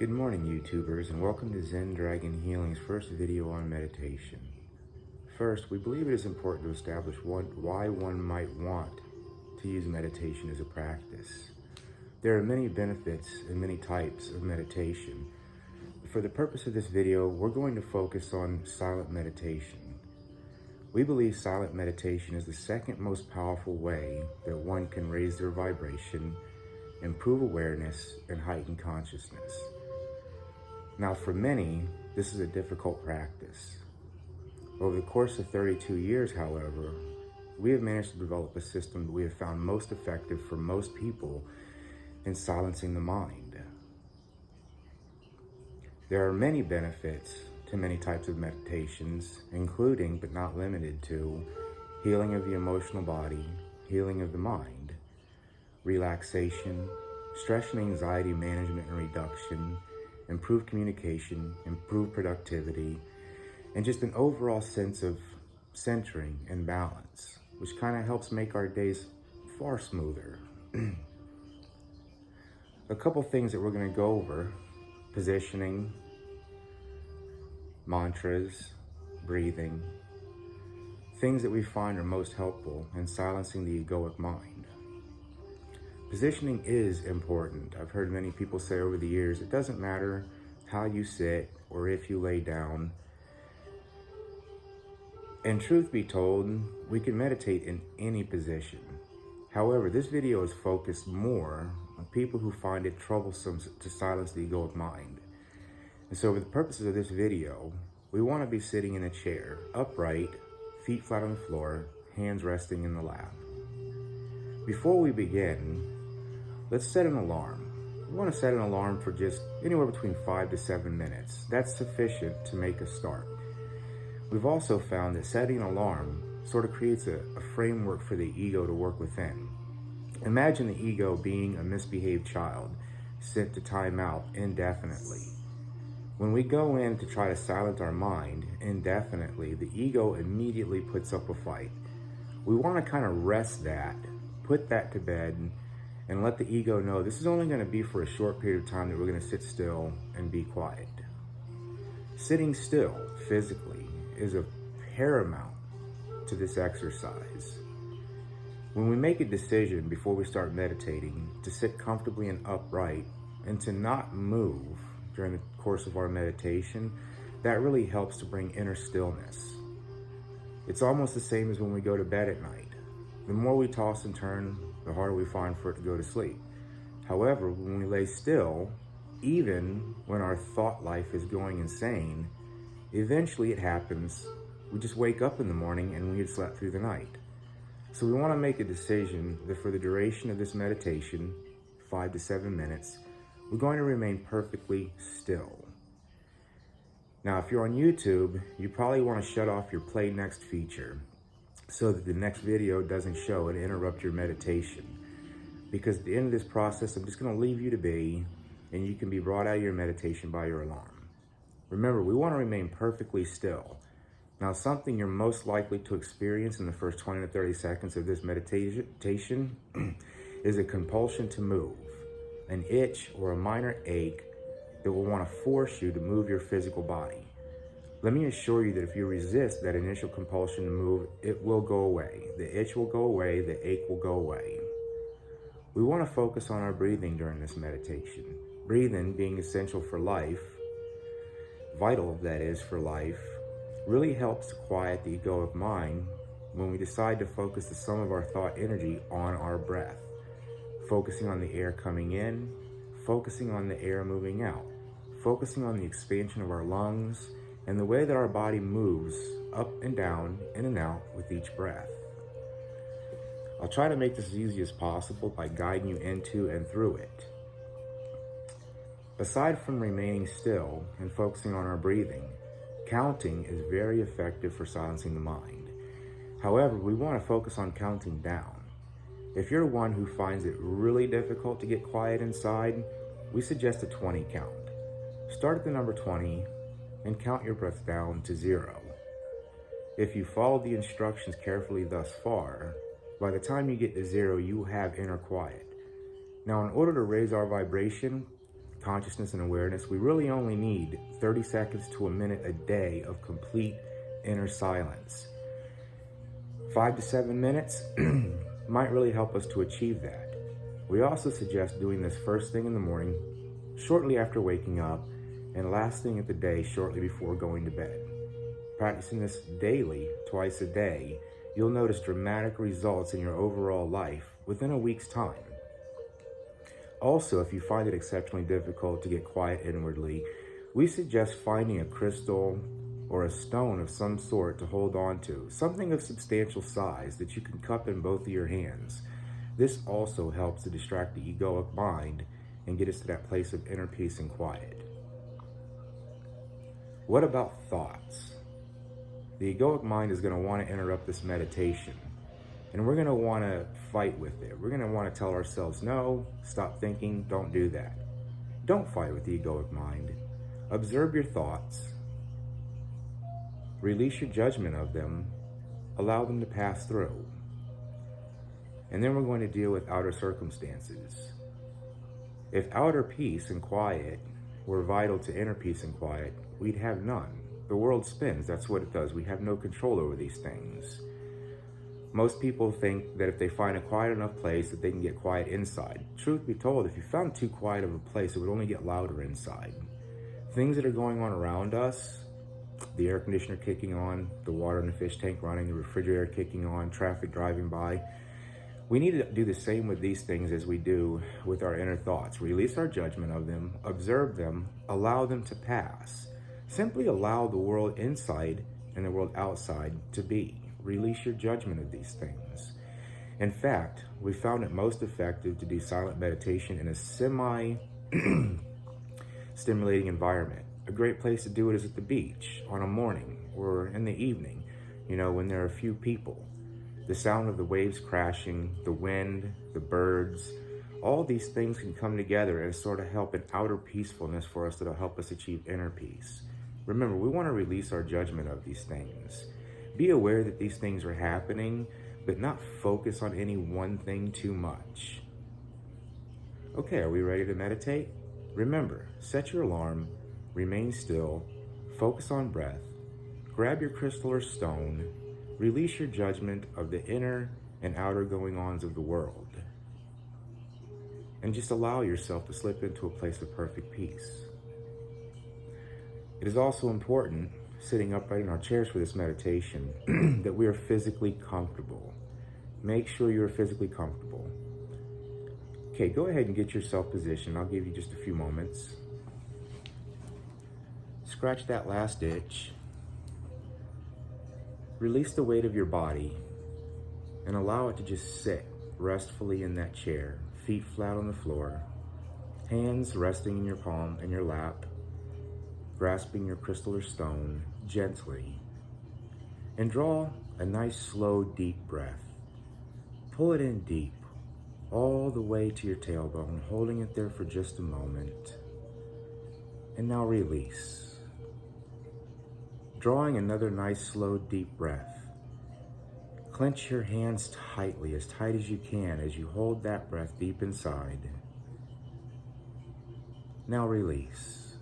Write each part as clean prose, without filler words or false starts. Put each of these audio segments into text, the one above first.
Good morning, YouTubers, and welcome to Zen Dragon Healing's first video on meditation. First, we believe it is important to establish why one might want to use meditation as a practice. There are many benefits and many types of meditation. For the purpose of this video, we're going to focus on silent meditation. We believe silent meditation is the second most powerful way that one can raise their vibration, improve awareness, and heighten consciousness. Now, for many, this is a difficult practice. Over the course of 32 years, however, we have managed to develop a system that we have found most effective for most people in silencing the mind. There are many benefits to many types of meditations, including, but not limited to, healing of the emotional body, healing of the mind, relaxation, stress and anxiety management and reduction, improved communication, improved productivity, and just an overall sense of centering and balance, which kind of helps make our days far smoother. A couple things that we're going to go over: positioning, mantras, breathing, things that we find are most helpful in silencing the egoic mind. Positioning is important. I've heard many people say over the years, it doesn't matter how you sit or if you lay down. And truth be told, we can meditate in any position. However, this video is focused more on people who find it troublesome to silence the egoic mind. And so for the purposes of this video, we want to be sitting in a chair, upright, feet flat on the floor, hands resting in the lap. Before we begin, let's set an alarm. We want to set an alarm for just anywhere between 5 to 7 minutes. That's sufficient to make a start. We've also found that setting an alarm sort of creates a framework for the ego to work within. Imagine the ego being a misbehaved child sent to time out indefinitely. When we go in to try to silence our mind indefinitely, the ego immediately puts up a fight. We want to kind of rest that, put that to bed, and let the ego know this is only going to be for a short period of time that we're going to sit still and be quiet. Sitting still physically is of paramount to this exercise. When we make a decision before we start meditating to sit comfortably and upright and to not move during the course of our meditation, that really helps to bring inner stillness. It's almost the same as when we go to bed at night. The more we toss and turn, the harder we find for it to go to sleep. However, when we lay still, even when our thought life is going insane, eventually it happens. We just wake up in the morning and we had slept through the night. So we want to make a decision that for the duration of this meditation, 5 to 7 minutes, we're going to remain perfectly still. Now, if you're on YouTube, you probably want to shut off your play next feature so that the next video doesn't show and interrupt your meditation. Because at the end of this process, I'm just going to leave you to be, and you can be brought out of your meditation by your alarm. Remember, we want to remain perfectly still. Now, something you're most likely to experience in the first 20 to 30 seconds of this meditation is a compulsion to move, an itch or a minor ache that will want to force you to move your physical body. Let me assure you that if you resist that initial compulsion to move, it will go away. The itch will go away, the ache will go away. We want to focus on our breathing during this meditation. Breathing being essential for life, vital that is for life, really helps to quiet the egoic mind when we decide to focus the sum of our thought energy on our breath. Focusing on the air coming in, focusing on the air moving out, focusing on the expansion of our lungs, and the way that our body moves up and down, in and out with each breath. I'll try to make this as easy as possible by guiding you into and through it. Aside from remaining still and focusing on our breathing, counting is very effective for silencing the mind. However, we want to focus on counting down. If you're one who finds it really difficult to get quiet inside, we suggest a 20 count. Start at the number 20 and count your breath down to 0. If you follow the instructions carefully thus far, by the time you get to 0, you have inner quiet. Now, in order to raise our vibration, consciousness and awareness, we really only need 30 seconds to a minute a day of complete inner silence. 5 to 7 minutes might really help us to achieve that. We also suggest doing this first thing in the morning, shortly after waking up, and last thing of the day shortly before going to bed. Practicing this daily, twice a day, you'll notice dramatic results in your overall life within a week's time. Also, if you find it exceptionally difficult to get quiet inwardly, we suggest finding a crystal or a stone of some sort to hold on to, something of substantial size that you can cup in both of your hands. This also helps to distract the egoic mind and get us to that place of inner peace and quiet. What about thoughts? The egoic mind is going to want to interrupt this meditation, and we're going to want to fight with it. We're going to want to tell ourselves, no, stop thinking, don't do that. Don't fight with the egoic mind. Observe your thoughts. Release your judgment of them. Allow them to pass through. And then we're going to deal with outer circumstances. If outer peace and quiet were vital to inner peace and quiet, we'd have none. The world spins, that's what it does. We have no control over these things. Most people think that if they find a quiet enough place that they can get quiet inside. Truth be told, if you found too quiet of a place, it would only get louder inside. Things that are going on around us, the air conditioner kicking on, the water in the fish tank running, the refrigerator kicking on, traffic driving by, we need to do the same with these things as we do with our inner thoughts. Release our judgment of them, observe them, allow them to pass. Simply allow the world inside and the world outside to be. Release your judgment of these things. In fact, we found it most effective to do silent meditation in a semi-stimulating environment. A great place to do it is at the beach, on a morning, or in the evening, when there are a few people. The sound of the waves crashing, the wind, the birds, all these things can come together and sort of help an outer peacefulness for us that'll help us achieve inner peace. Remember, we want to release our judgment of these things. Be aware that these things are happening, but not focus on any one thing too much. Okay, are we ready to meditate? Remember, set your alarm, remain still, focus on breath, grab your crystal or stone, release your judgment of the inner and outer going-ons of the world, and just allow yourself to slip into a place of perfect peace. It is also important, sitting upright in our chairs for this meditation, that we are physically comfortable. Make sure you're physically comfortable. Okay, go ahead and get yourself positioned. I'll give you just a few moments. Scratch that last itch. Release the weight of your body and allow it to just sit restfully in that chair, feet flat on the floor, hands resting in your palm and your lap, grasping your crystal or stone gently, and draw a nice slow deep breath. Pull it in deep, all the way to your tailbone, holding it there for just a moment. And now release. Drawing another nice slow deep breath. Clench your hands tightly, as tight as you can, as you hold that breath deep inside. Now release.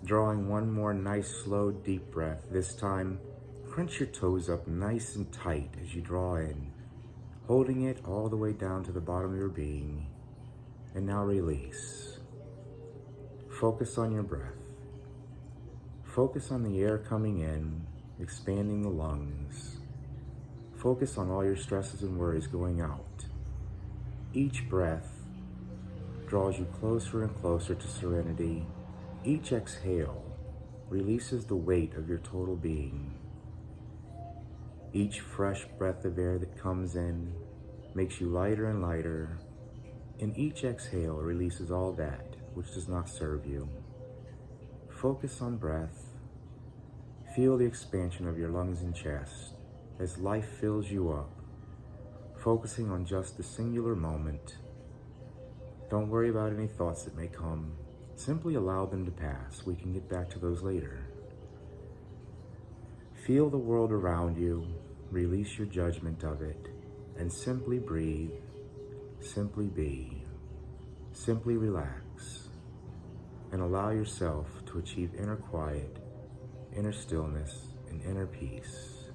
Drawing one more nice slow deep breath. This time, crunch your toes up nice and tight as you draw in, holding it all the way down to the bottom of your being. And now release. Focus on your breath. Focus on the air coming in, expanding the lungs. Focus on all your stresses and worries going out. Each breath draws you closer and closer to serenity. Each exhale releases the weight of your total being. Each fresh breath of air that comes in makes you lighter and lighter, and each exhale releases all that which does not serve you. Focus on breath. Feel the expansion of your lungs and chest as life fills you up, focusing on just the singular moment. Don't worry about any thoughts that may come. Simply allow them to pass. We can get back to those later. Feel the world around you, release your judgment of it, and simply breathe, simply be, simply relax. and allow yourself to achieve inner quiet, inner stillness, and inner peace.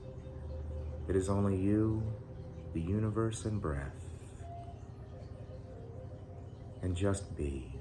It is only you, the universe, and breath. And just be.